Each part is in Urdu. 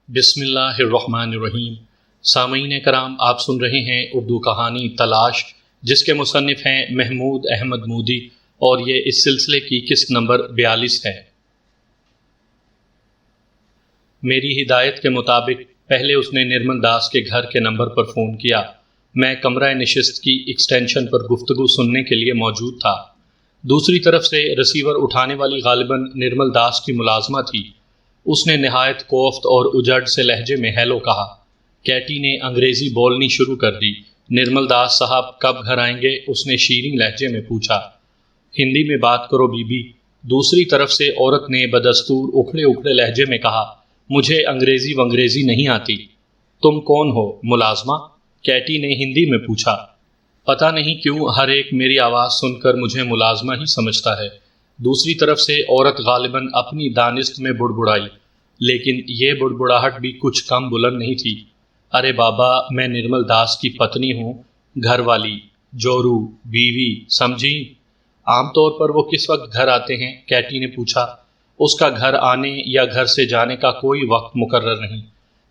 بسم اللہ الرحمن الرحیم۔ سامعین کرام، آپ سن رہے ہیں اردو کہانی تلاش، جس کے مصنف ہیں محمود احمد مودی، اور یہ اس سلسلے کی قسط نمبر 42 ہے۔ میری ہدایت کے مطابق پہلے اس نے نرمل داس کے گھر کے نمبر پر فون کیا۔ میں کمرہ نشست کی ایکسٹینشن پر گفتگو سننے کے لیے موجود تھا۔ دوسری طرف سے رسیور اٹھانے والی غالباً نرمل داس کی ملازمہ تھی۔ اس نے نہایت کوفت اور اجڑ سے لہجے میں ہیلو کہا۔ کیٹی نے انگریزی بولنی شروع کر دی۔ نرمل داس صاحب کب گھر آئیں گے؟ اس نے شیریں لہجے میں پوچھا۔ ہندی میں بات کرو بی بی، دوسری طرف سے عورت نے بدستور اکھڑے اکھڑے لہجے میں کہا۔ مجھے انگریزی نہیں آتی۔ تم کون ہو؟ ملازمہ؟ کیٹی نے ہندی میں پوچھا۔ پتہ نہیں کیوں ہر ایک میری آواز سن کر مجھے ملازمہ ہی سمجھتا ہے۔ دوسری طرف سے عورت غالباً اپنی دانست میں بڑبڑائی، لیکن یہ بڑبڑاہٹ بھی کچھ کم بلند نہیں تھی۔ ارے بابا، میں نرمل داس کی پتنی ہوں، گھر والی، جورو، بیوی، سمجھی؟ عام طور پر وہ کس وقت گھر آتے ہیں؟ کیٹی نے پوچھا۔ اس کا گھر آنے یا گھر سے جانے کا کوئی وقت مقرر نہیں۔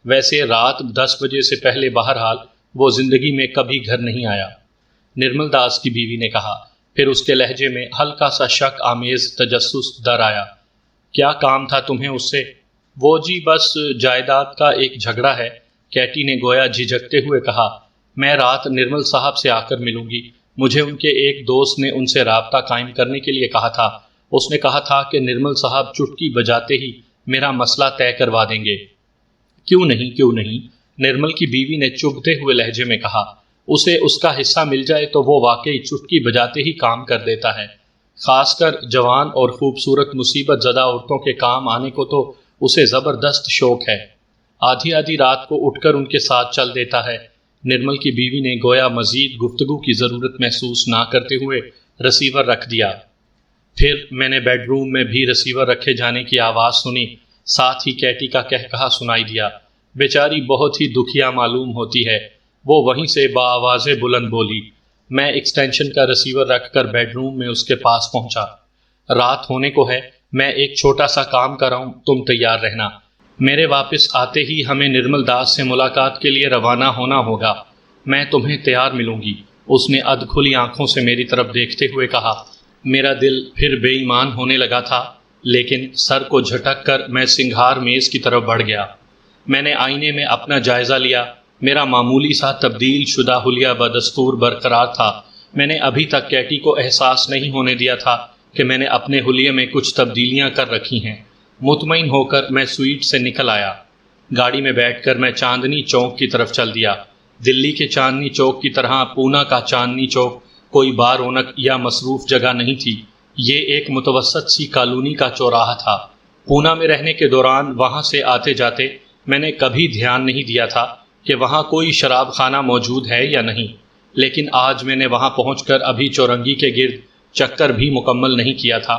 ویسے رات 10 بجے سے پہلے بہرحال وہ زندگی میں کبھی گھر نہیں آیا، نرمل داس کی بیوی نے کہا۔ پھر اس کے لہجے میں ہلکا سا شک آمیز تجسس در آیا۔ کیا کام تھا تمہیں اس سے؟ وہ جی بس جائیداد کا ایک جھگڑا ہے، کیٹی نے گویا جھجکتے ہوئے کہا۔ میں رات نرمل صاحب سے آ کر ملوں گی۔ مجھے ان کے ایک دوست نے ان سے رابطہ قائم کرنے کے لیے کہا تھا۔ اس نے کہا تھا کہ نرمل صاحب چٹکی بجاتے ہی میرا مسئلہ طے کروا دیں گے۔ کیوں نہیں، نرمل کی بیوی نے چبھتے ہوئے لہجے میں کہا۔ اسے اس کا حصہ مل جائے تو وہ واقعی چٹکی بجاتے ہی کام کر دیتا ہے۔ خاص کر جوان اور خوبصورت مصیبت زدہ عورتوں کے کام آنے کو تو اسے زبردست شوق ہے۔ آدھی رات کو اٹھ کر ان کے ساتھ چل دیتا ہے۔ نرمل کی بیوی نے گویا مزید گفتگو کی ضرورت محسوس نہ کرتے ہوئے رسیور رکھ دیا۔ پھر میں نے بیڈ روم میں بھی رسیور رکھے جانے کی آواز سنی، ساتھ ہی کیٹی کا کہکہا سنائی دیا۔ بیچاری بہت ہی دکھیا معلوم ہوتی ہے، وہ وہیں سے بآواز بلند بولی۔ میں ایکسٹینشن کا رسیور رکھ کر بیڈ روم میں اس کے پاس پہنچا۔ رات ہونے کو ہے، میں ایک چھوٹا سا کام کر رہا ہوں، تم تیار رہنا۔ میرے واپس آتے ہی ہمیں نرمل داس سے ملاقات کے لیے روانہ ہونا ہوگا۔ میں تمہیں تیار ملوں گی، اس نے ادھ کھلی آنکھوں سے میری طرف دیکھتے ہوئے کہا۔ میرا دل پھر بے ایمان ہونے لگا تھا، لیکن سر کو جھٹک کر میں سنگھار میز کی طرف بڑھ گیا۔ میں نے آئینے میں اپنا جائزہ لیا۔ میرا معمولی سا تبدیل شدہ حلیہ بدستور برقرار تھا۔ میں نے ابھی تک کیٹی کو احساس نہیں ہونے دیا تھا کہ میں نے اپنے حلیے میں کچھ تبدیلیاں کر رکھی ہیں۔ مطمئن ہو کر میں سویٹ سے نکل آیا۔ گاڑی میں بیٹھ کر میں چاندنی چوک کی طرف چل دیا۔ دلی کے چاندنی چوک کی طرح پونا کا چاندنی چوک کوئی بارونق یا مصروف جگہ نہیں تھی۔ یہ ایک متوسط سی کالونی کا چوراہا تھا۔ پونا میں رہنے کے دوران وہاں سے آتے جاتے میں نے کبھی دھیان نہیں دیا تھا کہ وہاں کوئی شراب خانہ موجود ہے یا نہیں، لیکن آج میں نے وہاں پہنچ کر ابھی چورنگی کے گرد چکر بھی مکمل نہیں کیا تھا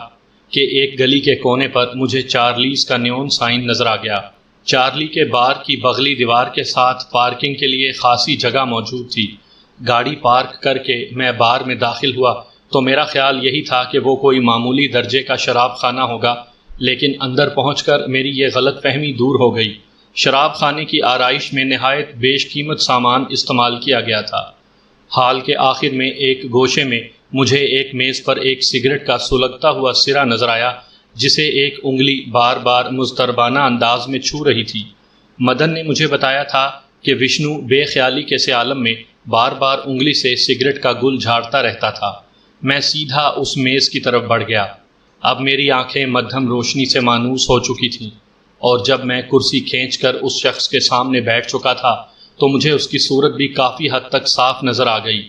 کہ ایک گلی کے کونے پر مجھے چارلیز کا نیون سائن نظر آ گیا۔ چارلی کے بار کی بغلی دیوار کے ساتھ پارکنگ کے لیے خاصی جگہ موجود تھی۔ گاڑی پارک کر کے میں بار میں داخل ہوا تو میرا خیال یہی تھا کہ وہ کوئی معمولی درجے کا شراب خانہ ہوگا، لیکن اندر پہنچ کر میری یہ غلط فہمی دور ہو گئی۔ شراب خانے کی آرائش میں نہایت بیش قیمت سامان استعمال کیا گیا تھا۔ ہال کے آخر میں ایک گوشے میں مجھے ایک میز پر ایک سگریٹ کا سلگتا ہوا سرا نظر آیا، جسے ایک انگلی بار بار مضطربانہ انداز میں چھو رہی تھی۔ مدن نے مجھے بتایا تھا کہ وشنو بے خیالی کے سے عالم میں بار بار انگلی سے سگریٹ کا گل جھاڑتا رہتا تھا۔ میں سیدھا اس میز کی طرف بڑھ گیا۔ اب میری آنکھیں مدھم روشنی سے مانوس ہو چکی تھیں، اور جب میں کرسی کھینچ کر اس شخص کے سامنے بیٹھ چکا تھا تو مجھے اس کی صورت بھی کافی حد تک صاف نظر آ گئی۔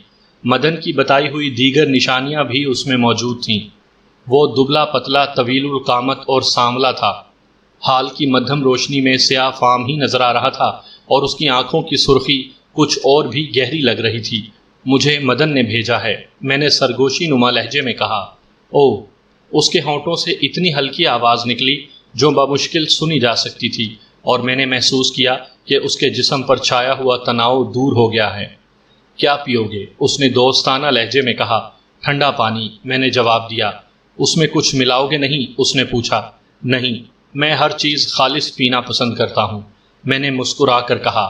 مدن کی بتائی ہوئی دیگر نشانیاں بھی اس میں موجود تھیں۔ وہ دبلا پتلا، طویل القامت اور سانولا تھا۔ حال کی مدھم روشنی میں سیاہ فام ہی نظر آ رہا تھا، اور اس کی آنکھوں کی سرخی کچھ اور بھی گہری لگ رہی تھی۔ مجھے مدن نے بھیجا ہے، میں نے سرگوشی نما لہجے میں کہا۔ اوہ! اس کے ہونٹوں سے اتنی ہلکی آواز نکلی جو بمشکل سنی جا سکتی تھی، اور میں نے محسوس کیا کہ اس کے جسم پر چھایا ہوا تناؤ دور ہو گیا ہے۔ کیا پیو گے؟ اس نے دوستانہ لہجے میں کہا۔ ٹھنڈا پانی، میں نے جواب دیا۔ اس میں کچھ ملاؤ گے نہیں؟ اس نے پوچھا۔ نہیں، میں ہر چیز خالص پینا پسند کرتا ہوں۔ میں نے مسکرا کر کہا،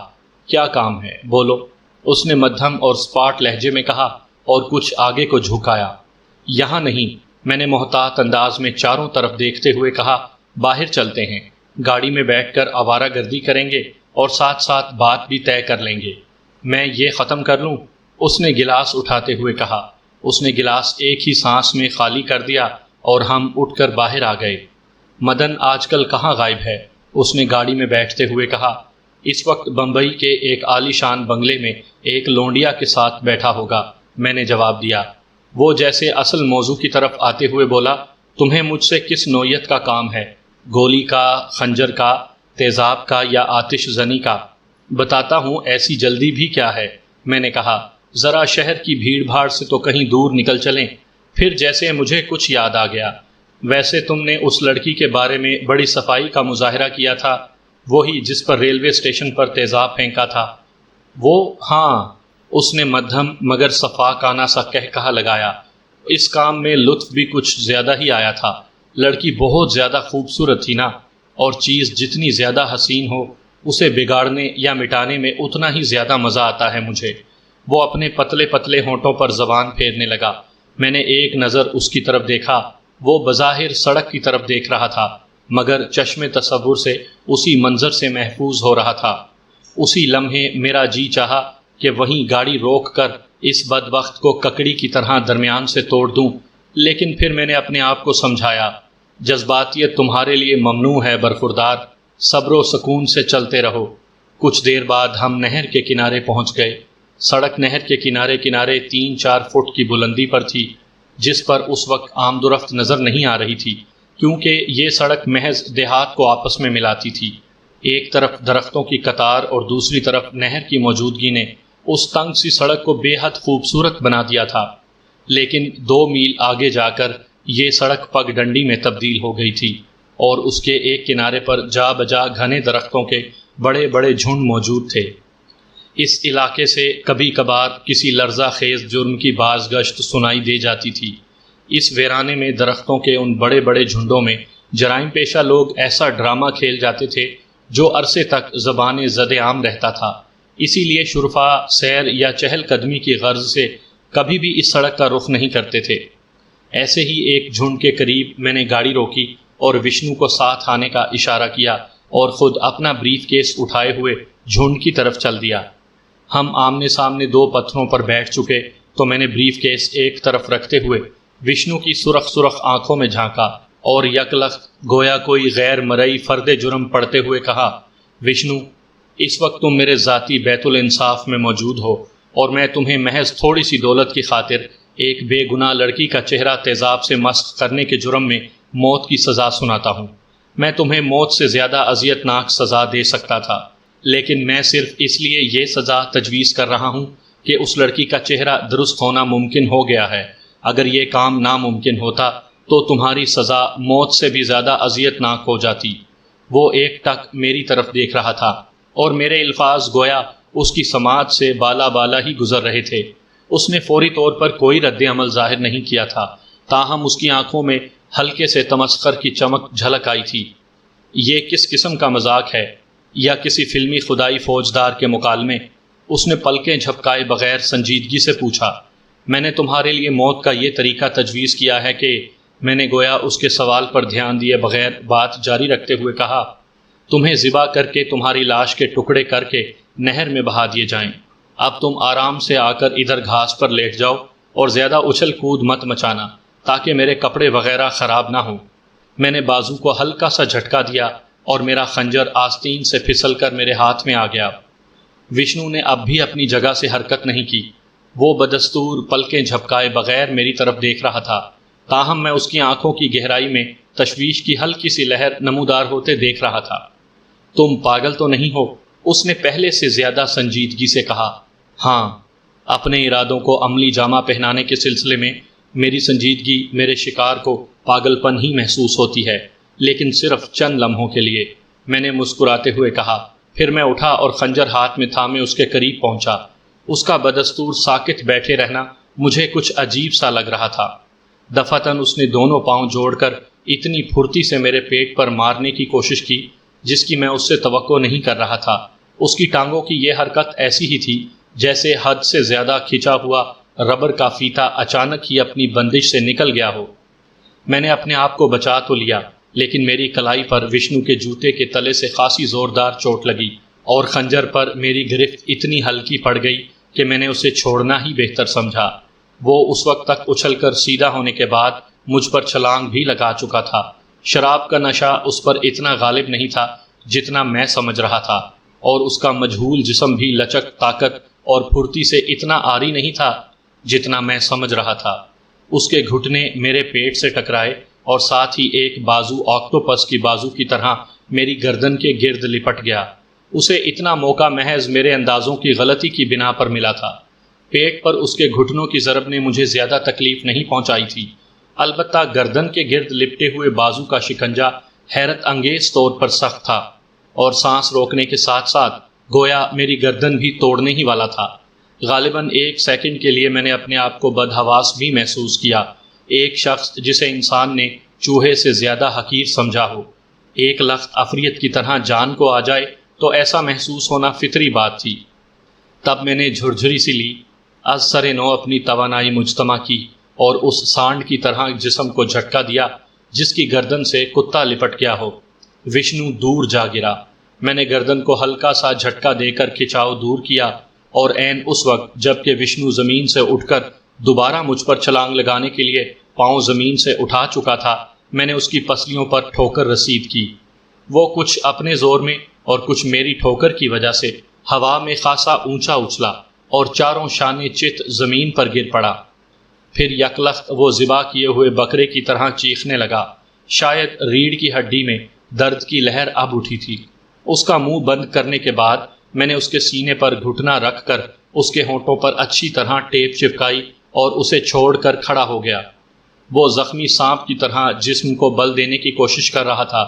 کیا کام ہے، بولو۔ اس نے مدھم اور سپاٹ لہجے میں کہا اور کچھ آگے کو جھکایا۔ یہاں نہیں، میں نے محتاط انداز میں چاروں طرف دیکھتے ہوئے کہا، باہر چلتے ہیں، گاڑی میں بیٹھ کر آوارہ گردی کریں گے اور ساتھ ساتھ بات بھی طے کر لیں گے۔ میں یہ ختم کر لوں، اس نے گلاس اٹھاتے ہوئے کہا۔ اس نے گلاس ایک ہی سانس میں خالی کر دیا اور ہم اٹھ کر باہر آ گئے۔ مدن آج کل کہاں غائب ہے؟ اس نے گاڑی میں بیٹھتے ہوئے کہا۔ اس وقت بمبئی کے ایک عالی شان بنگلے میں ایک لونڈیا کے ساتھ بیٹھا ہوگا، میں نے جواب دیا۔ وہ جیسے اصل موضوع کی طرف آتے ہوئے بولا، تمہیں مجھ سے کس نوعیت کا کام ہے؟ گولی کا، خنجر کا، تیزاب کا یا آتش زنی کا؟ بتاتا ہوں، ایسی جلدی بھی کیا ہے؟ میں نے کہا، ذرا شہر کی بھیڑ بھاڑ سے تو کہیں دور نکل چلیں۔ پھر جیسے مجھے کچھ یاد آ گیا، ویسے تم نے اس لڑکی کے بارے میں بڑی صفائی کا مظاہرہ کیا تھا، وہی جس پر ریلوے اسٹیشن پر تیزاب پھینکا تھا؟ وہ، ہاں، اس نے مدھم مگر صفاقانہ سا کہا لگایا۔ اس کام میں لطف بھی کچھ زیادہ ہی آیا تھا۔ لڑکی بہت زیادہ خوبصورت تھی نا، اور چیز جتنی زیادہ حسین ہو اسے بگاڑنے یا مٹانے میں اتنا ہی زیادہ مزہ آتا ہے مجھے۔ وہ اپنے پتلے پتلے ہونٹوں پر زبان پھیرنے لگا۔ میں نے ایک نظر اس کی طرف دیکھا۔ وہ بظاہر سڑک کی طرف دیکھ رہا تھا، مگر چشم تصور سے اسی منظر سے محفوظ ہو رہا تھا۔ اسی لمحے میرا جی چاہا کہ وہیں گاڑی روک کر اس بدبخت کو ککڑی کی طرح درمیان سے توڑ دوں، لیکن پھر میں نے اپنے آپ کو سمجھایا، جذباتیت تمہارے لیے ممنوع ہے برخوردار، صبر و سکون سے چلتے رہو۔ کچھ دیر بعد ہم نہر کے کنارے پہنچ گئے۔ سڑک نہر کے کنارے کنارے 3-4 فٹ کی بلندی پر تھی، جس پر اس وقت آمد و رفت نظر نہیں آ رہی تھی، کیونکہ یہ سڑک محض دیہات کو آپس میں ملاتی تھی۔ ایک طرف درختوں کی قطار اور دوسری طرف نہر کی موجودگی نے اس تنگ سی سڑک کو بے حد خوبصورت بنا دیا تھا، لیکن 2 میل آگے جا کر یہ سڑک پگ ڈنڈی میں تبدیل ہو گئی تھی، اور اس کے ایک کنارے پر جا بجا گھنے درختوں کے بڑے بڑے جھنڈ موجود تھے۔ اس علاقے سے کبھی کبھار کسی لرزہ خیز جرم کی باز گشت سنائی دے جاتی تھی۔ اس ویرانے میں درختوں کے ان بڑے بڑے جھنڈوں میں جرائم پیشہ لوگ ایسا ڈرامہ کھیل جاتے تھے جو عرصے تک زبان زد عام رہتا تھا۔ اسی لیے شرفاء سیر یا چہل قدمی کی غرض سے کبھی بھی اس سڑک کا رخ نہیں کرتے تھے۔ ایسے ہی ایک جھنڈ کے قریب میں نے گاڑی روکی اور وشنو کو ساتھ آنے کا اشارہ کیا اور خود اپنا بریف کیس اٹھائے ہوئے جھنڈ کی طرف چل دیا۔ ہم آمنے سامنے 2 پتھروں پر بیٹھ چکے تو میں نے بریف کیس ایک طرف رکھتے ہوئے وشنو کی سرخ سرخ آنکھوں میں جھانکا اور یکلخت گویا کوئی غیر مرئی فرد جرم پڑھتے ہوئے کہا، وشنو، اس وقت تم میرے ذاتی بیت الانصاف میں موجود ہو، اور میں تمہیں محض تھوڑی سی دولت کی خاطر ایک بے گناہ لڑکی کا چہرہ تیزاب سے مسخ کرنے کے جرم میں موت کی سزا سناتا ہوں۔ میں تمہیں موت سے زیادہ اذیت ناک سزا دے سکتا تھا، لیکن میں صرف اس لیے یہ سزا تجویز کر رہا ہوں کہ اس لڑکی کا چہرہ درست ہونا ممکن ہو گیا ہے۔ اگر یہ کام ناممکن ہوتا تو تمہاری سزا موت سے بھی زیادہ اذیت ناک ہو جاتی۔ وہ ایک ٹک میری طرف دیکھ رہا تھا، اور میرے الفاظ گویا اس کی سماعت سے بالا بالا ہی گزر رہے تھے۔ اس نے فوری طور پر کوئی رد عمل ظاہر نہیں کیا تھا، تاہم اس کی آنکھوں میں ہلکے سے تمسخر کی چمک جھلک آئی تھی۔ یہ کس قسم کا مذاق ہے، یا کسی فلمی خدائی فوجدار کے مکالمے؟ اس نے پلکیں جھپکائے بغیر سنجیدگی سے پوچھا۔ میں نے تمہارے لیے موت کا یہ طریقہ تجویز کیا ہے کہ، میں نے گویا اس کے سوال پر دھیان دیے بغیر بات جاری رکھتے ہوئے کہا، تمہیں ذبح کر کے تمہاری لاش کے ٹکڑے کر کے نہر میں بہا دیے جائیں۔ اب تم آرام سے آ کر ادھر گھاس پر لیٹ جاؤ اور زیادہ اچھل کود مت مچانا تاکہ میرے کپڑے وغیرہ خراب نہ ہوں۔ میں نے بازو کو ہلکا سا جھٹکا دیا اور میرا خنجر آستین سے پھسل کر میرے ہاتھ میں آ گیا۔ وشنو نے اب بھی اپنی جگہ سے حرکت نہیں کی۔ وہ بدستور پلکیں جھپکائے بغیر میری طرف دیکھ رہا تھا، تاہم میں اس کی آنکھوں کی گہرائی میں تشویش کی ہلکی سی لہر نمودار ہوتے دیکھ رہا تھا۔ تم پاگل تو نہیں ہو؟ اس نے پہلے سے زیادہ سنجیدگی سے کہا۔ ہاں، اپنے ارادوں کو عملی جامہ پہنانے کے سلسلے میں میری سنجیدگی میرے شکار کو پاگل پن ہی محسوس ہوتی ہے، لیکن صرف چند لمحوں کے لیے، میں نے مسکراتے ہوئے کہا۔ پھر میں اٹھا اور خنجر ہاتھ میں تھامے اس کے قریب پہنچا۔ اس کا بدستور ساکت بیٹھے رہنا مجھے کچھ عجیب سا لگ رہا تھا۔ دفعتاً اس نے دونوں پاؤں جوڑ کر اتنی پھرتی سے میرے پیٹ پر مارنے کی کوشش کی جس کی میں اس سے توقع نہیں کر رہا تھا۔ اس کی ٹانگوں کی یہ حرکت ایسی ہی تھی جیسے حد سے زیادہ کھینچا ہوا ربر کا فیتا اچانک ہی اپنی بندش سے نکل گیا ہو۔ میں نے اپنے آپ کو بچا تو لیا، لیکن میری کلائی پر وشنو کے جوتے کے تلے سے خاصی زوردار چوٹ لگی اور خنجر پر میری گرفت اتنی ہلکی پڑ گئی کہ میں نے اسے چھوڑنا ہی بہتر سمجھا۔ وہ اس وقت تک اچھل کر سیدھا ہونے کے بعد مجھ پر چھلانگ بھی لگا چکا تھا۔ شراب کا نشہ اس پر اتنا غالب نہیں تھا جتنا میں سمجھ رہا تھا، اور اس کا مجہول جسم بھی لچک، طاقت اور پھرتی سے اتنا عاری نہیں تھا جتنا میں سمجھ رہا تھا۔ اس کے گھٹنے میرے پیٹ سے ٹکرائے اور ساتھ ہی ایک بازو آکٹوپس کی بازو کی طرح میری گردن کے گرد لپٹ گیا۔ اسے اتنا موقع محض میرے اندازوں کی غلطی کی بنا پر ملا تھا۔ پیٹ پر اس کے گھٹنوں کی ضرب نے مجھے زیادہ تکلیف نہیں پہنچائی تھی، البتہ گردن کے گرد لپٹے ہوئے بازو کا شکنجا حیرت انگیز طور پر سخت تھا، اور سانس روکنے کے ساتھ ساتھ گویا میری گردن بھی توڑنے ہی والا تھا۔ غالباً 1 سیکنڈ کے لیے میں نے اپنے آپ کو بدحواس بھی محسوس کیا۔ ایک شخص جسے انسان نے چوہے سے زیادہ حقیر سمجھا ہو، ایک لخت عفریت کی طرح جان کو آ جائے تو ایسا محسوس ہونا فطری بات تھی۔ تب میں نے جھرجھری سی لی، از سر نو اپنی توانائی مجتمع کی اور اس سانڈ کی طرح جسم کو جھٹکا دیا جس کی گردن سے کتا لپٹ گیا ہو۔ وشنو دور جا گرا۔ میں نے گردن کو ہلکا سا جھٹکا دے کر کھچاؤ دور کیا، اور عین اس وقت جب کہ وشنو زمین سے اٹھ کر دوبارہ مجھ پر چھلانگ لگانے کے لیے پاؤں زمین سے اٹھا چکا تھا، میں نے اس کی پسلیوں پر ٹھوکر رسید کی۔ وہ کچھ اپنے زور میں اور کچھ میری ٹھوکر کی وجہ سے ہوا میں خاصا اونچا اچھلا اور چاروں شانے چت زمین پر گر پڑا۔ پھر یکلخت وہ ذبح کیے ہوئے بکرے کی طرح چیخنے لگا۔ شاید ریڑھ کی ہڈی میں درد کی لہر اب اٹھی تھی۔ اس کا منہ بند کرنے کے بعد میں نے اس کے سینے پر گھٹنا رکھ کر اس کے ہونٹوں پر اچھی طرح ٹیپ چپکائی اور اسے چھوڑ کر کھڑا ہو گیا۔ وہ زخمی سانپ کی طرح جسم کو بل دینے کی کوشش کر رہا تھا،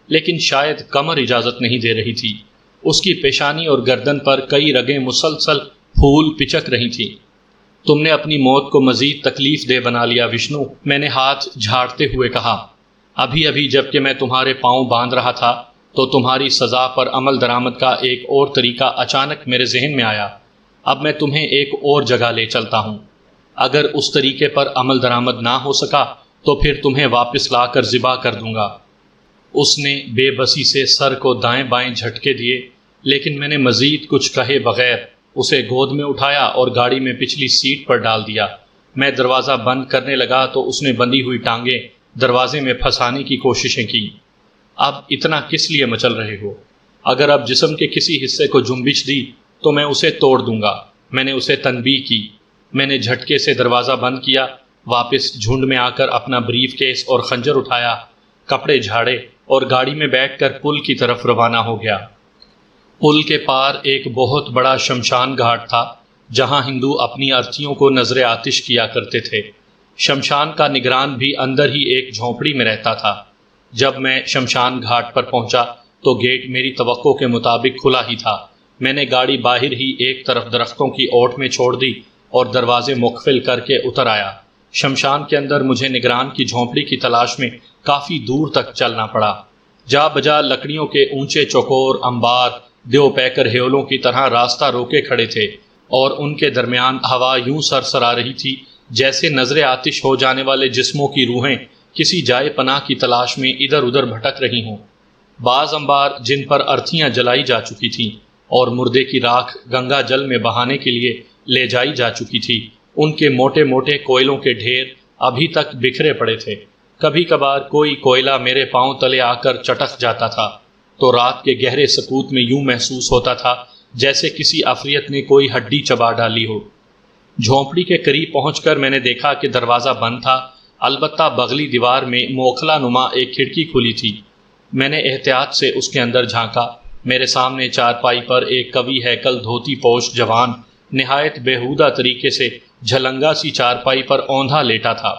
لیکن شاید کمر اجازت نہیں دے رہی تھی۔ اس کی پیشانی اور گردن پر کئی رگیں مسلسل پھول پچک رہی تھیں۔ تم نے اپنی موت کو مزید تکلیف دہ بنا لیا وشنو، میں نے ہاتھ جھاڑتے ہوئے کہا۔ ابھی ابھی جب کہ میں تمہارے پاؤں باندھ رہا تھا تو تمہاری سزا پر عمل درآمد کا ایک اور طریقہ اچانک میرے ذہن میں آیا۔ اب میں تمہیں ایک اور جگہ لے چلتا ہوں۔ اگر اس طریقے پر عمل درآمد نہ ہو سکا تو پھر تمہیں واپس لا کر ذبح کر دوں گا۔ اس نے بے بسی سے سر کو دائیں بائیں جھٹکے دیے، لیکن میں نے مزید کچھ کہے بغیر اسے گود میں اٹھایا اور گاڑی میں پچھلی سیٹ پر ڈال دیا۔ میں دروازہ بند کرنے لگا تو اس نے بندھی ہوئی ٹانگیں دروازے میں پھنسانے کی کوششیں کی۔ اب اتنا کس لیے مچل رہے ہو؟ اگر اب جسم کے کسی حصے کو جنبش دی تو میں اسے توڑ دوں گا، میں نے اسے تنبیہ کی۔ میں نے جھٹکے سے دروازہ بند کیا، واپس جھنڈ میں آ کر اپنا بریف کیس اور خنجر اٹھایا، کپڑے جھاڑے اور گاڑی میں بیٹھ کر پل کی طرف روانہ ہو گیا۔ پل کے پار ایک بہت بڑا شمشان گھاٹ تھا جہاں ہندو اپنی ارتھیوں کو نذر آتش کیا کرتے تھے۔ شمشان کا نگران بھی اندر ہی ایک جھونپڑی میں رہتا تھا۔ جب میں شمشان گھاٹ پر پہنچا تو گیٹ میری توقع کے مطابق کھلا ہی تھا۔ میں نے گاڑی باہر ہی ایک طرف درختوں کی اوٹ میں چھوڑ دی اور دروازے مقفل کر کے اتر آیا۔ شمشان کے اندر مجھے نگران کی جھونپڑی کی تلاش میں کافی دور تک چلنا پڑا۔ جا بجا لکڑیوں کے اونچے چوکور انبار دیو پیکر ہیولوں کی طرح راستہ روکے کھڑے تھے، اور ان کے درمیان ہوا یوں سرسرا رہی تھی جیسے نذر آتش ہو جانے والے جسموں کی روحیں کسی جائے پناہ کی تلاش میں ادھر ادھر بھٹک رہی ہوں۔ بعض انبار جن پر ارتھیاں جلائی جا چکی تھیں اور مردے کی راکھ گنگا جل میں بہانے کے لیے لے جائی جا چکی تھی، ان کے موٹے موٹے کوئلوں کے ڈھیر ابھی تک بکھرے پڑے تھے۔ کبھی کبھار کوئی کوئلہ میرے پاؤں تلے آ کر چٹک جاتا تھا تو رات کے گہرے سکوت میں یوں محسوس ہوتا تھا جیسے کسی عفریت نے کوئی ہڈی چبا ڈالی ہو۔ جھونپڑی کے قریب پہنچ کر میں نے دیکھا کہ دروازہ بند تھا، البتہ بغلی دیوار میں موکھلا نما ایک کھڑکی کھلی تھی۔ میں نے احتیاط سے اس کے اندر جھانکا۔ میرے سامنے چارپائی پر ایک قوی ہیکل دھوتی پوش جوان نہایت بیہودہ طریقے سے جھلنگا سی چارپائی پر اوندھا لیٹا تھا۔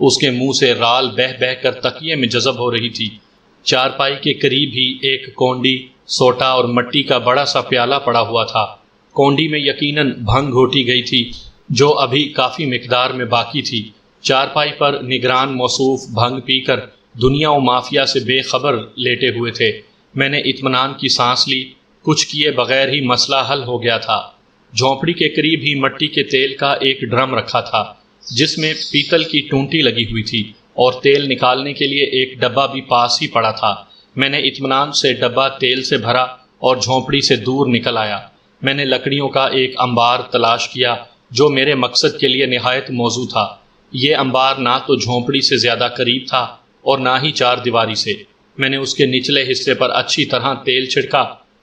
اس کے منہ سے رال بہہ بہہ کر تکیے میں جذب ہو رہی تھی۔ چارپائی کے قریب ہی ایک کونڈی، سوٹا اور مٹی کا بڑا سا پیالہ پڑا ہوا تھا۔ کونڈی میں یقیناً بھنگ گھوٹی گئی تھی جو ابھی کافی مقدار میں باقی تھی۔ چارپائی پر نگران موصوف بھنگ پی کر دنیا و مافیا سے بے خبر لیٹے ہوئے تھے۔ میں نے اطمینان کی سانس لی، کچھ کیے بغیر ہی مسئلہ حل ہو گیا تھا۔ جھونپڑی کے قریب ہی مٹی کے تیل کا ایک ڈرم رکھا تھا جس میں پیتل کی ٹونٹی لگی ہوئی تھی، اور تیل نکالنے کے لیے ایک ڈبہ بھی پاس ہی پڑا تھا۔ میں نے اطمینان سے ڈبہ تیل سے بھرا اور جھونپڑی سے دور نکل آیا۔ میں نے لکڑیوں کا ایک انبار تلاش کیا جو میرے مقصد کے لیے نہایت موزوں تھا۔ یہ انبار نہ تو جھونپڑی سے زیادہ قریب تھا اور نہ ہی چار دیواری سے۔ میں نے اس کے نچلے حصے پر اچھی طرح تیل چھڑکا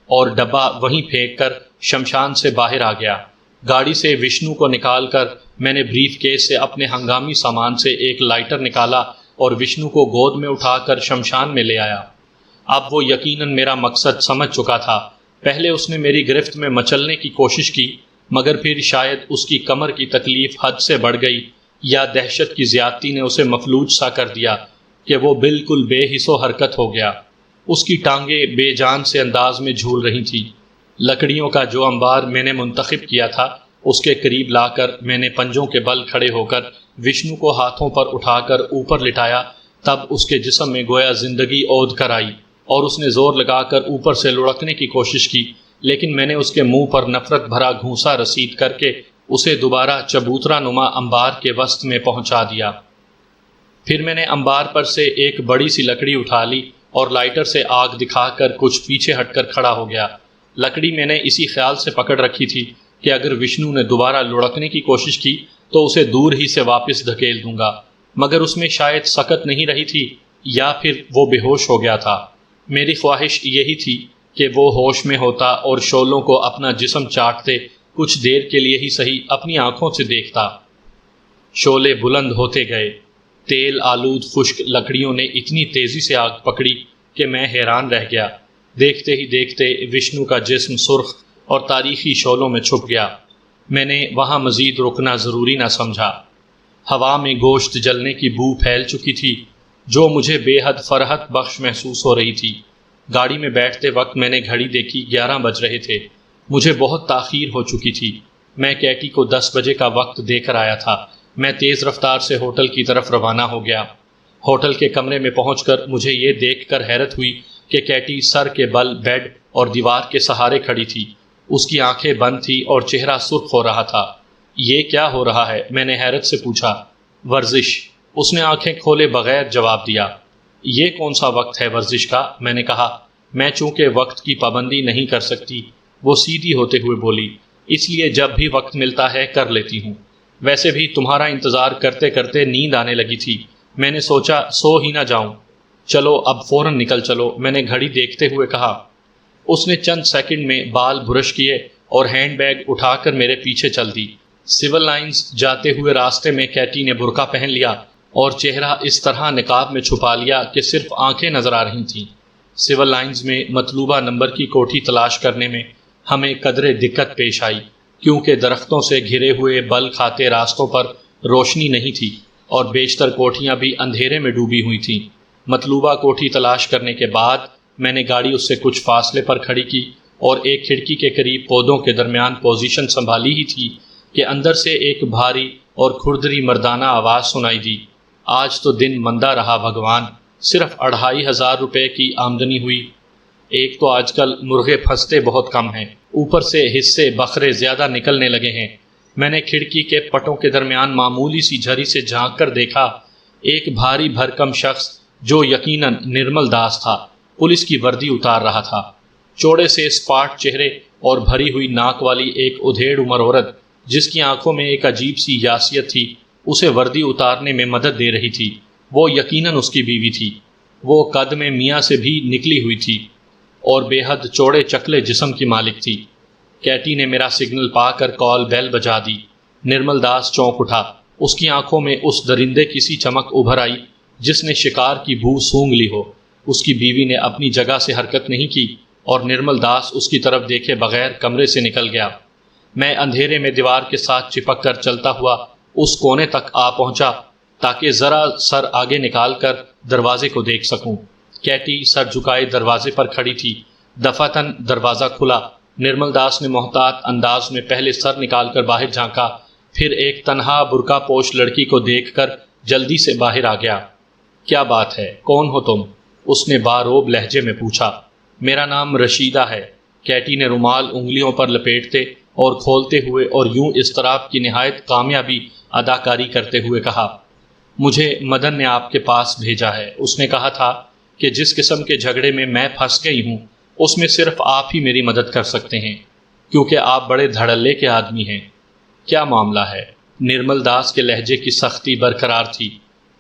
اور ڈبہ وہیں پھینک کر شمشان سے باہر آ گیا۔ گاڑی سے وشنو کو نکال کر میں نے بریف کیس سے اپنے ہنگامی سامان سے ایک لائٹر نکالا اور وشنو کو گود میں اٹھا کر شمشان میں لے آیا۔ اب وہ یقیناً میرا مقصد سمجھ چکا تھا۔ پہلے اس نے میری گرفت میں مچلنے کی کوشش کی، مگر پھر شاید اس کی کمر کی تکلیف حد سے بڑھ گئی یا دہشت کی زیادتی نے اسے مفلوج سا کر دیا کہ وہ بالکل بے حس و حرکت ہو گیا۔ اس کی ٹانگیں بے جان سے انداز میں جھول رہی تھیں۔ لکڑیوں کا جو انبار میں نے منتخب کیا تھا اس کے قریب لا کر میں نے پنجوں کے بل کھڑے ہو کر وشنو کو ہاتھوں پر اٹھا کر اوپر لٹایا۔ تب اس کے جسم میں گویا زندگی اود کر آئی اور اس نے زور لگا کر اوپر سے لڑکنے کی کوشش کی، لیکن میں نے اس کے منہ پر نفرت بھرا گھونسا رسید کر کے اسے دوبارہ چبوترا نما انبار کے وسط میں پہنچا دیا۔ پھر میں نے انبار پر سے ایک بڑی سی لکڑی اٹھا لی اور لائٹر سے آگ دکھا کر کچھ پیچھے ہٹ کر کھڑا ہو گیا۔ لکڑی میں نے اسی خیال سے پکڑ رکھی تھی کہ اگر وشنو نے دوبارہ لڑکنے کی کوشش کی تو اسے دور ہی سے واپس دھکیل دوں گا، مگر اس میں شاید سکت نہیں رہی تھی یا پھر وہ بے ہوش ہو گیا تھا۔ میری خواہش یہی تھی کہ وہ ہوش میں ہوتا اور شعلوں کو اپنا جسم چاٹتے کچھ دیر کے لیے ہی صحیح اپنی آنکھوں سے دیکھتا۔ شعلے بلند ہوتے گئے۔ تیل آلود خشک لکڑیوں نے اتنی تیزی سے آگ پکڑی کہ میں حیران رہ گیا۔ دیکھتے ہی دیکھتے وشنو کا جسم سرخ اور تاریخی شعلوں میں چھپ گیا۔ میں نے وہاں مزید رکنا ضروری نہ سمجھا۔ ہوا میں گوشت جلنے کی بو پھیل چکی تھی جو مجھے بے حد فرحت بخش محسوس ہو رہی تھی۔ گاڑی میں بیٹھتے وقت میں نے گھڑی دیکھی، 11 بج رہے تھے۔ مجھے بہت تاخیر ہو چکی تھی۔ میں کیٹی کو 10 بجے کا وقت دے کر آیا تھا۔ میں تیز رفتار سے ہوٹل کی طرف روانہ ہو گیا۔ ہوٹل کے کمرے میں پہنچ کر مجھے یہ دیکھ کر حیرت ہوئی کہ کیٹی سر کے بل بیڈ اور دیوار کے سہارے کھڑی تھی۔ اس کی آنکھیں بند تھی اور چہرہ سرخ ہو رہا تھا۔ یہ کیا ہو رہا ہے؟ میں نے حیرت سے پوچھا۔ ورزش، اس نے آنکھیں کھولے بغیر جواب دیا۔ یہ کون سا وقت ہے ورزش کا؟ میں نے کہا۔ میں چونکہ وقت کی پابندی نہیں کر سکتی، وہ سیدھی ہوتے ہوئے بولی، اس لیے جب بھی وقت ملتا ہے کر لیتی ہوں۔ ویسے بھی تمہارا انتظار کرتے کرتے نیند آنے لگی تھی، میں نے سوچا سو ہی نہ جاؤں۔ چلو اب فوراً نکل چلو، میں نے گھڑی دیکھتے ہوئے کہا۔ اس نے چند سیکنڈ میں بال برش کیے اور ہینڈ بیگ اٹھا کر میرے پیچھے چل دی۔ سول لائنز جاتے ہوئے راستے میں کیٹی نے برقع پہن لیا اور چہرہ اس طرح نقاب میں چھپا لیا کہ صرف آنکھیں نظر آ رہی تھیں۔ سول لائنز میں مطلوبہ نمبر کی کوٹھی تلاش کرنے میں ہمیں قدرے دقت پیش آئی کیونکہ درختوں سے گھرے ہوئے بل کھاتے راستوں پر روشنی نہیں تھی اور بیشتر کوٹھیاں بھی اندھیرے میں ڈوبی ہوئی تھیں۔ مطلوبہ کوٹھی تلاش کرنے کے بعد میں نے گاڑی اس سے کچھ فاصلے پر کھڑی کی اور ایک کھڑکی کے قریب پودوں کے درمیان پوزیشن سنبھالی ہی تھی کہ اندر سے ایک بھاری اور کھردری مردانہ آواز سنائی دی۔ آج تو دن مندہ رہا بھگوان، صرف 2500 روپے کی آمدنی ہوئی۔ ایک تو آج کل مرغے پھنستے بہت کم ہیں، اوپر سے حصے بکھرے زیادہ نکلنے لگے ہیں۔ میں نے کھڑکی کے پٹوں کے درمیان معمولی سی جھری سے جھانک کر دیکھا۔ ایک بھاری بھرکم شخص جو یقیناً نرمل داس تھا، پولیس کی وردی اتار رہا تھا۔ چوڑے سے اسپاٹ چہرے اور بھری ہوئی ناک والی ایک ادھیڑ عمر عورت جس کی آنکھوں میں ایک عجیب سی یاسیت تھی اسے وردی اتارنے میں مدد دے رہی تھی۔ وہ یقیناً اس کی بیوی تھی۔ وہ قد میں میاں سے بھی نکلی ہوئی تھی اور بے حد چوڑے چکلے جسم کی مالک تھی۔ کیٹی نے میرا سگنل پا کر کال بیل بجا دی۔ نرمل داس چونک اٹھا۔ اس کی آنکھوں میں اس درندے کی سی چمک ابھر آئی جس نے شکار کی بو سونگھ لی ہو۔ اس کی بیوی نے اپنی جگہ سے حرکت نہیں کی اور نرمل داس اس کی طرف دیکھے بغیر کمرے سے نکل گیا۔ میں اندھیرے میں دیوار کے ساتھ چپک کر چلتا ہوا اس کونے تک آ پہنچا تاکہ ذرا سر آگے نکال کر دروازے کو دیکھ سکوں۔ کیٹی سر جھکائے دروازے پر کھڑی تھی۔ دفعتاً دروازہ کھلا۔ نرمل داس نے محتاط انداز میں پہلے سر نکال کر باہر جھانکا، پھر ایک تنہا برقع پوش لڑکی کو دیکھ کر جلدی سے باہر آ گیا۔ کیا بات ہے؟ کون ہو تم؟ اس نے باروب لہجے میں پوچھا۔ میرا نام رشیدہ ہے، کیٹی نے رومال انگلیوں پر لپیٹتے اور کھولتے ہوئے اور یوں اضطراب کی نہایت کامیابی اداکاری کرتے ہوئے کہا۔ مجھے مدن نے آپ کے پاس بھیجا ہے۔ اس نے کہا تھا کہ جس قسم کے جھگڑے میں میں پھنس گئی ہوں اس میں صرف آپ ہی میری مدد کر سکتے ہیں، کیونکہ آپ بڑے دھڑلے کے آدمی ہیں۔ کیا معاملہ ہے؟ نرمل داس کے لہجے کی سختی برقرار تھی۔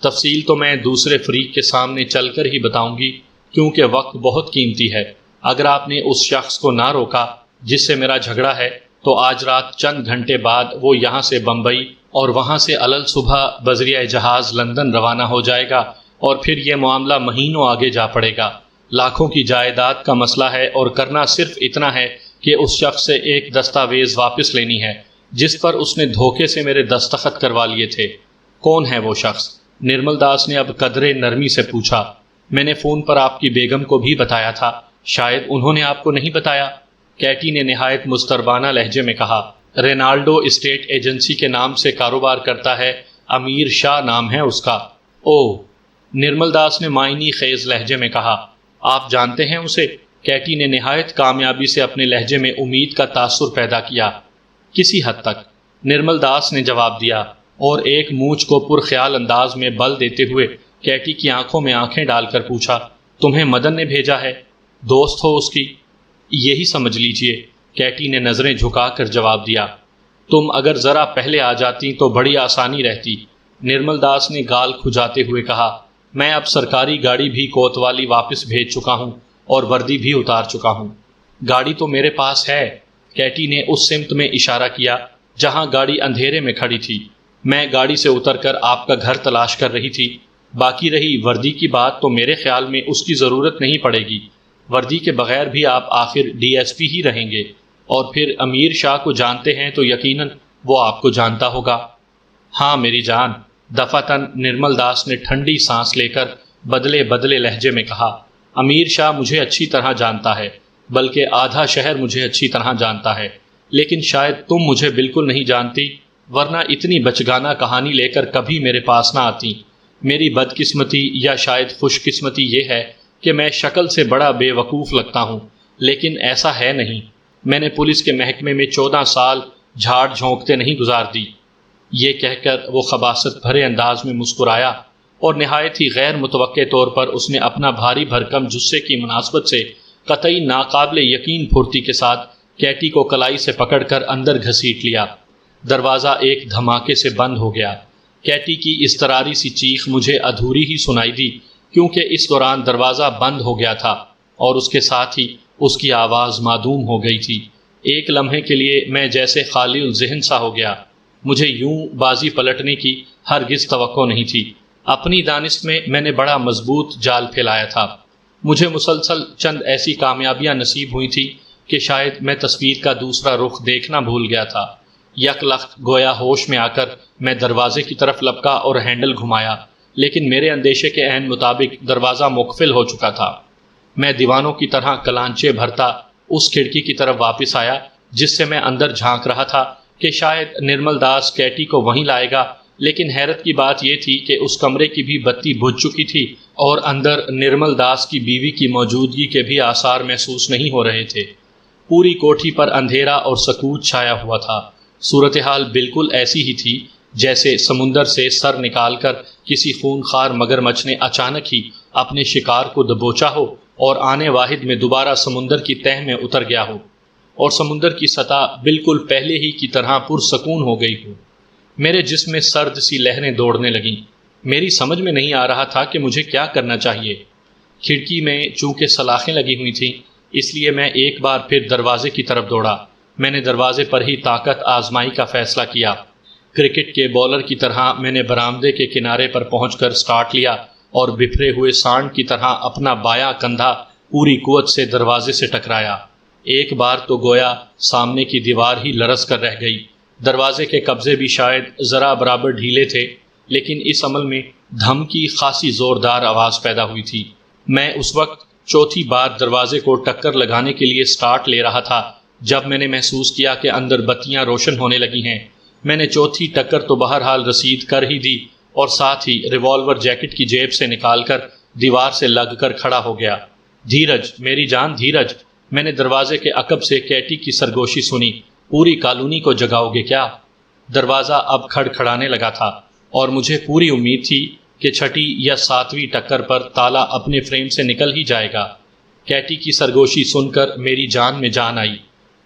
تفصیل تو میں دوسرے فریق کے سامنے چل کر ہی بتاؤں گی، کیونکہ وقت بہت قیمتی ہے۔ اگر آپ نے اس شخص کو نہ روکا جس سے میرا جھگڑا ہے تو آج رات چند گھنٹے بعد وہ یہاں سے بمبئی اور وہاں سے علل صبح بذریعہ جہاز لندن روانہ ہو جائے گا، اور پھر یہ معاملہ مہینوں آگے جا پڑے گا۔ لاکھوں کی جائیداد کا مسئلہ ہے اور کرنا صرف اتنا ہے کہ اس شخص سے ایک دستاویز واپس لینی ہے جس پر اس نے دھوکے سے میرے دستخط کروا لیے تھے۔ کون ہے وہ شخص؟ نرمل داس نے اب قدرے نرمی سے پوچھا۔ میں نے فون پر آپ کی بیگم کو بھی بتایا تھا، شاید انہوں نے آپ کو نہیں بتایا، کیٹی نے نہایت مستربانہ لہجے میں کہا۔ رینالڈو اسٹیٹ ایجنسی کے نام سے کاروبار کرتا ہے، امیر شاہ نام ہے اس کا۔ اوہ، نرمل داس نے معنی خیز لہجے میں کہا۔ آپ جانتے ہیں اسے؟ کیٹی نے نہایت کامیابی سے اپنے لہجے میں امید کا تاثر پیدا کیا۔ کسی حد تک، نرمل داس نے جواب دیا، اور ایک مونچھ کو پرخیال انداز میں بل دیتے ہوئے کیٹی کی آنکھوں میں آنکھیں ڈال کر پوچھا، تمہیں مدن نے بھیجا ہے؟ دوست ہو اس کی؟ یہی سمجھ لیجئے، کیٹی نے نظریں جھکا کر جواب دیا۔ تم اگر ذرا پہلے آ جاتی تو بڑی آسانی رہتی، نرمل داس نے گال کھجاتے ہوئے کہا۔ میں اب سرکاری گاڑی بھی کوتوالی واپس بھیج چکا ہوں اور وردی بھی اتار چکا ہوں۔ گاڑی تو میرے پاس ہے، کیٹی نے اس سمت میں اشارہ کیا جہاں گاڑی اندھیرے میں کھڑی تھی۔ میں گاڑی سے اتر کر آپ کا گھر تلاش کر رہی تھی۔ باقی رہی وردی کی بات تو میرے خیال میں اس کی ضرورت نہیں پڑے گی، وردی کے بغیر بھی آپ آخر ڈی ایس پی ہی رہیں گے، اور پھر امیر شاہ کو جانتے ہیں تو یقیناً وہ آپ کو جانتا ہوگا۔ ہاں میری جان، دفعتاً نرمل داس نے ٹھنڈی سانس لے کر بدلے بدلے لہجے میں کہا۔ امیر شاہ مجھے اچھی طرح جانتا ہے، بلکہ آدھا شہر مجھے اچھی طرح جانتا ہے، لیکن شاید تم مجھے بالکل نہیں جانتی، ورنہ اتنی بچگانہ کہانی لے کر کبھی میرے پاس نہ آتی۔ میری بدقسمتی یا شاید خوش قسمتی یہ ہے کہ میں شکل سے بڑا بے وقوف لگتا ہوں، لیکن ایسا ہے نہیں۔ میں نے پولیس کے محکمے میں 14 سال جھاڑ جھونکتے نہیں گزار دی۔ یہ کہہ کر وہ خباثت بھرے انداز میں مسکرایا، اور نہایت ہی غیر متوقع طور پر اس نے اپنا بھاری بھرکم جثے کی مناسبت سے قطعی ناقابل یقین پھرتی کے ساتھ کیٹی کو کلائی سے پکڑ کر اندر گھسیٹ لیا۔ دروازہ ایک دھماکے سے بند ہو گیا۔ کیٹی کی اضطراری سی چیخ مجھے ادھوری ہی سنائی دی، کیونکہ اس دوران دروازہ بند ہو گیا تھا اور اس کے ساتھ ہی اس کی آواز معدوم ہو گئی تھی۔ ایک لمحے کے لیے میں جیسے خالی الذہن سا ہو گیا۔ مجھے یوں بازی پلٹنے کی ہرگز توقع نہیں تھی۔ اپنی دانست میں میں نے بڑا مضبوط جال پھیلایا تھا۔ مجھے مسلسل چند ایسی کامیابیاں نصیب ہوئی تھی کہ شاید میں تصویر کا دوسرا رخ دیکھنا بھول گیا تھا۔ یک لخت گویا ہوش میں آ کر میں دروازے کی طرف لپکا اور ہینڈل گھمایا، لیکن میرے اندیشے کے عین مطابق دروازہ مقفل ہو چکا تھا۔ میں دیوانوں کی طرح کلانچے بھرتا اس کھڑکی کی طرف واپس آیا جس سے میں اندر جھانک رہا تھا کہ شاید نرمل داس کیٹی کو وہیں لائے گا، لیکن حیرت کی بات یہ تھی کہ اس کمرے کی بھی بتی بجھ چکی تھی اور اندر نرمل داس کی بیوی کی موجودگی کے بھی آثار محسوس نہیں ہو رہے تھے۔ پوری کوٹھی پر اندھیرا اور سکوت چھایا ہوا تھا۔ صورتحال بالکل ایسی ہی تھی جیسے سمندر سے سر نکال کر کسی خونخوار مگرمچھ نے اچانک ہی اپنے شکار کو دبوچا ہو اور آنے واحد میں دوبارہ سمندر کی تہ میں اتر گیا ہو، اور سمندر کی سطح بالکل پہلے ہی کی طرح پرسکون ہو گئی ہو۔ میرے جسم میں سرد سی لہریں دوڑنے لگیں۔ میری سمجھ میں نہیں آ رہا تھا کہ مجھے کیا کرنا چاہیے۔ کھڑکی میں چونکہ سلاخیں لگی ہوئی تھیں، اس لیے میں ایک بار پھر دروازے کی طرف دوڑا۔ میں نے دروازے پر ہی طاقت آزمائی کا فیصلہ کیا۔ کرکٹ کے بولر کی طرح میں نے برآمدے کے کنارے پر پہنچ کر سٹارٹ لیا اور بفرے ہوئے سانڈ کی طرح اپنا بایاں کندھا پوری قوت سے دروازے سے ٹکرایا۔ ایک بار تو گویا سامنے کی دیوار ہی لرز کر رہ گئی۔ دروازے کے قبضے بھی شاید ذرا برابر ڈھیلے تھے، لیکن اس عمل میں دھم کی خاصی زوردار آواز پیدا ہوئی تھی۔ میں اس وقت چوتھی بار دروازے کو ٹکر لگانے کے لیے سٹارٹ لے رہا تھا جب میں نے محسوس کیا کہ اندر بتیاں روشن ہونے لگی ہیں۔ میں نے چوتھی ٹکر تو بہرحال رسید کر ہی دی اور ساتھ ہی ریوالور جیکٹ کی جیب سے نکال کر دیوار سے لگ کر کھڑا ہو گیا۔ دھیرج، میری جان دھیرج۔ میں نے دروازے کے عقب سے کیٹی کی سرگوشی سنی۔ پوری کالونی کو جگاؤ گے کیا؟ دروازہ اب کھڑکھڑانے لگا تھا اور مجھے پوری امید تھی کہ چھٹی یا ساتویں ٹکر پر تالا اپنے فریم سے نکل ہی جائے گا۔ کیٹی کی سرگوشی سن کر میری جان میں جان آئی۔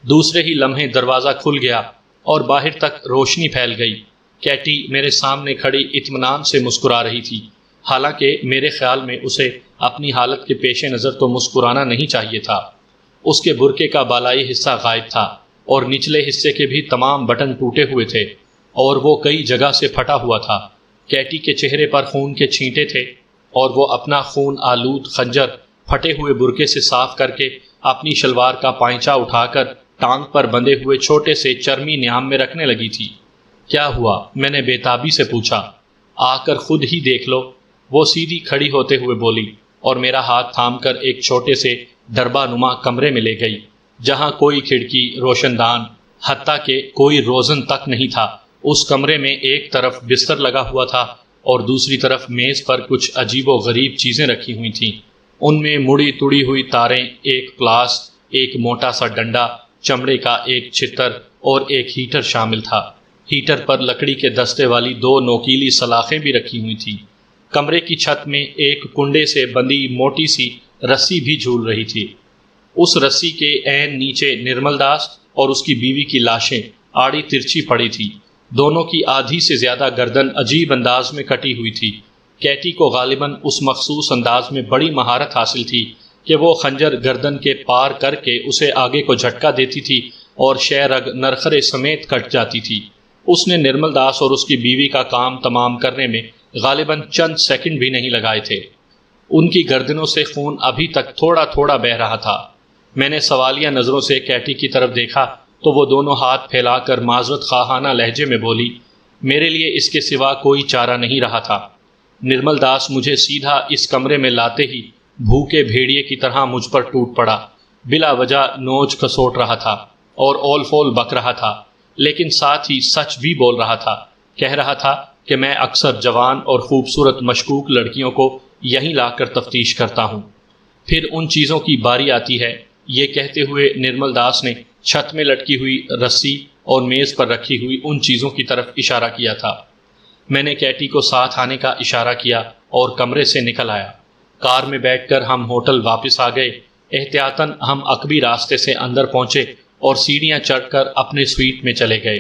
دوسرے ہی لمحے دروازہ کھل گیا اور باہر تک روشنی پھیل گئی۔ کیٹی میرے سامنے کھڑی اطمینان سے مسکرا رہی تھی، حالانکہ میرے خیال میں اسے اپنی حالت کے پیش نظر تو مسکرانا نہیں چاہیے تھا۔ اس کے برقعے کا بالائی حصہ غائب تھا اور نچلے حصے کے بھی تمام بٹن ٹوٹے ہوئے تھے اور وہ کئی جگہ سے پھٹا ہوا تھا۔ کیٹی کے چہرے پر خون کے چھینٹے تھے اور وہ اپنا خون آلود خنجر پھٹے ہوئے برقعے سے صاف کر کے اپنی شلوار کا پائنچا اٹھا کر ٹانگ پر بندھے ہوئے چھوٹے سے چرمی نیام میں رکھنے لگی تھی۔ کیا ہوا؟ میں نے بےتابی سے پوچھا۔ آ کر خود ہی دیکھ لو، وہ سیدھی کھڑی ہوتے ہوئے بولی اور میرا ہاتھ تھام کر ایک چھوٹے سے ڈربا نما کمرے میں لے گئی، جہاں کوئی کھڑکی، روشن دان، حتیٰ کہ کوئی روزن تک نہیں تھا۔ اس کمرے میں ایک طرف بستر لگا ہوا تھا اور دوسری طرف میز پر کچھ عجیب و غریب چیزیں رکھی ہوئی تھیں۔ ان میں مڑی تڑی ہوئی تاریں، ایک پلاس، ایک موٹا سا ڈنڈا، چمڑے کا ایک چھتر اور ایک ہیٹر شامل تھا۔ ہیٹر پر لکڑی کے دستے والی 2 نوکیلی سلاخیں بھی رکھی ہوئی تھیں۔ کمرے کی چھت میں ایک کنڈے سے بندھی موٹی سی رسی بھی جھول رہی تھی۔ اس رسی کے عین نیچے نرمل داس اور اس کی بیوی کی لاشیں آڑی ترچھی پڑی تھی۔ دونوں کی آدھی سے زیادہ گردن عجیب انداز میں کٹی ہوئی تھی۔ کیٹی کو غالباً اس مخصوص انداز میں بڑی مہارت حاصل تھی کہ وہ خنجر گردن کے پار کر کے اسے آگے کو جھٹکا دیتی تھی اور شہ رگ نرخرے سمیت کٹ جاتی تھی۔ اس نے نرمل داس اور اس کی بیوی کا کام تمام کرنے میں غالباً چند سیکنڈ بھی نہیں لگائے تھے۔ ان کی گردنوں سے خون ابھی تک تھوڑا تھوڑا بہہ رہا تھا۔ میں نے سوالیہ نظروں سے کیٹی کی طرف دیکھا تو وہ دونوں ہاتھ پھیلا کر معذرت خواہانہ لہجے میں بولی، میرے لیے اس کے سوا کوئی چارہ نہیں رہا تھا۔ نرمل داس مجھے سیدھا اس کمرے میں لاتے ہی بھوکے بھیڑیے کی طرح مجھ پر ٹوٹ پڑا۔ بلا وجہ نوچ کسوٹ رہا تھا اور اول فول بک رہا تھا، لیکن ساتھ ہی سچ بھی بول رہا تھا۔ کہہ رہا تھا کہ میں اکثر جوان اور خوبصورت مشکوک لڑکیوں کو یہیں لا کر تفتیش کرتا ہوں، پھر ان چیزوں کی باری آتی ہے۔ یہ کہتے ہوئے نرمل داس نے چھت میں لٹکی ہوئی رسی اور میز پر رکھی ہوئی ان چیزوں کی طرف اشارہ کیا تھا۔ میں نے کیٹی کو ساتھ آنے کا اشارہ کیا اور کمرے سے نکل آیا۔ کار میں بیٹھ کر ہم ہوٹل واپس آ گئے۔ احتیاطاً ہم عقبی راستے سے اندر پہنچے اور سیڑھیاں چڑھ کر اپنے سویٹ میں چلے گئے۔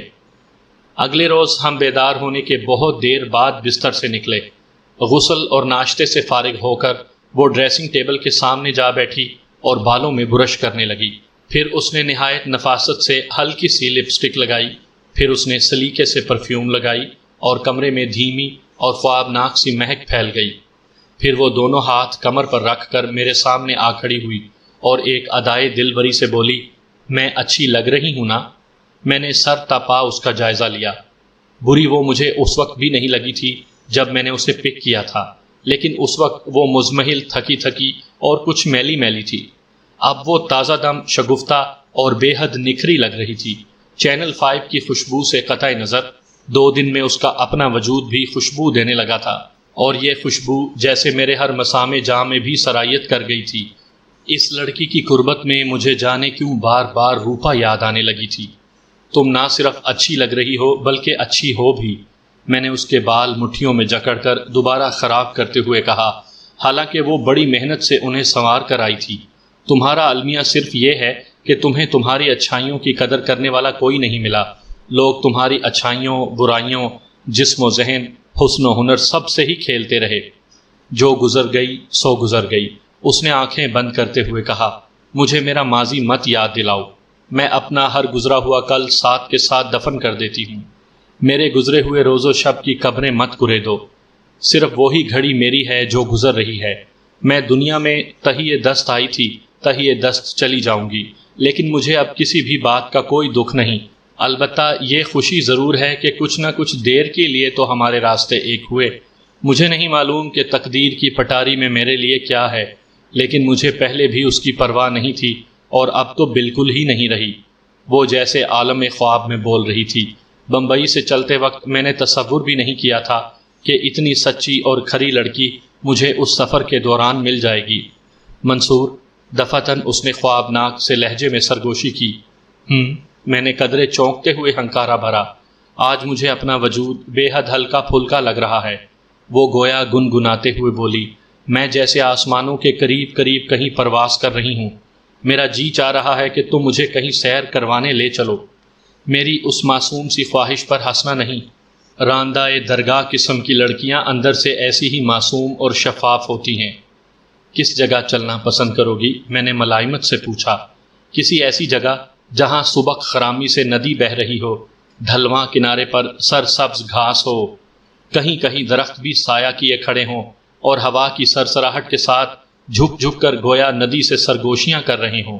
اگلے روز ہم بیدار ہونے کے بہت دیر بعد بستر سے نکلے۔ غسل اور ناشتے سے فارغ ہو کر وہ ڈریسنگ ٹیبل کے سامنے جا بیٹھی اور بالوں میں برش کرنے لگی۔ پھر اس نے نہایت نفاست سے ہلکی سی لپسٹک لگائی، پھر اس نے سلیقے سے پرفیوم لگائی اور کمرے میں دھیمی اور خوابناک سی مہک پھیل گئی۔ پھر وہ دونوں ہاتھ کمر پر رکھ کر میرے سامنے آ کھڑی ہوئی اور ایک ادائے دل بری سے بولی، میں اچھی لگ رہی ہوں نا؟ میں نے سر تا پا اس کا جائزہ لیا۔ بری وہ مجھے اس وقت بھی نہیں لگی تھی جب میں نے اسے پک کیا تھا، لیکن اس وقت وہ مزمحل، تھکی تھکی اور کچھ میلی میلی تھی۔ اب وہ تازہ دم، شگفتہ اور بے حد نکھری لگ رہی تھی۔ چینل 5 کی خوشبو سے قطع نظر 2 دن میں اس کا اپنا وجود بھی خوشبو دینے لگا تھا، اور یہ خوشبو جیسے میرے ہر مسام جاں میں بھی سرایت کر گئی تھی۔ اس لڑکی کی قربت میں مجھے جانے کیوں بار بار روپا یاد آنے لگی تھی۔ تم نہ صرف اچھی لگ رہی ہو بلکہ اچھی ہو بھی، میں نے اس کے بال مٹھیوں میں جکڑ کر دوبارہ خراب کرتے ہوئے کہا، حالانکہ وہ بڑی محنت سے انہیں سنوار کر آئی تھی۔ تمہارا المیہ صرف یہ ہے کہ تمہیں تمہاری اچھائیوں کی قدر کرنے والا کوئی نہیں ملا۔ لوگ تمہاری اچھائیوں، برائیوں، جسم و ذہن، حسن و ہنر سب سے ہی کھیلتے رہے۔ جو گزر گئی سو گزر گئی، اس نے آنکھیں بند کرتے ہوئے کہا، مجھے میرا ماضی مت یاد دلاؤ، میں اپنا ہر گزرا ہوا کل ساتھ کے ساتھ دفن کر دیتی ہوں۔ میرے گزرے ہوئے روز و شب کی قبریں مت کرے دو، صرف وہی گھڑی میری ہے جو گزر رہی ہے۔ میں دنیا میں تہیے دست آئی تھی، تہیے دست چلی جاؤں گی، لیکن مجھے اب کسی بھی بات کا کوئی دکھ نہیں۔ البتہ یہ خوشی ضرور ہے کہ کچھ نہ کچھ دیر کے لیے تو ہمارے راستے ایک ہوئے۔ مجھے نہیں معلوم کہ تقدیر کی پٹاری میں میرے لیے کیا ہے، لیکن مجھے پہلے بھی اس کی پرواہ نہیں تھی اور اب تو بالکل ہی نہیں رہی۔ وہ جیسے عالم خواب میں بول رہی تھی۔ بمبئی سے چلتے وقت میں نے تصور بھی نہیں کیا تھا کہ اتنی سچی اور کھری لڑکی مجھے اس سفر کے دوران مل جائے گی۔ منصور، دفعتاً اس نے خوابناک سے لہجے میں سرگوشی کی۔ میں نے قدرے چونکتے ہوئے ہنکارا بھرا۔ آج مجھے اپنا وجود بے حد ہلکا پھلکا لگ رہا ہے۔ وہ گویا گنگناتے ہوئے بولی، میں جیسے آسمانوں کے قریب قریب کہیں پرواز کر رہی ہوں۔ میرا جی چاہ رہا ہے کہ تم مجھے کہیں سیر کروانے لے چلو۔ میری اس معصوم سی خواہش پر ہنسنا نہیں۔ راندہ درگاہ قسم کی لڑکیاں اندر سے ایسی ہی معصوم اور شفاف ہوتی ہیں۔ کس جگہ چلنا پسند کرو گی؟ میں نے ملائمت سے پوچھا۔ کسی ایسی جگہ جہاں سبک خرامی سے ندی بہہ رہی ہو، ڈھلواں کنارے پر سرسبز گھاس ہو، کہیں کہیں درخت بھی سایہ کیے کھڑے ہوں اور ہوا کی سرسراہٹ کے ساتھ جھک جھک کر گویا ندی سے سرگوشیاں کر رہے ہوں۔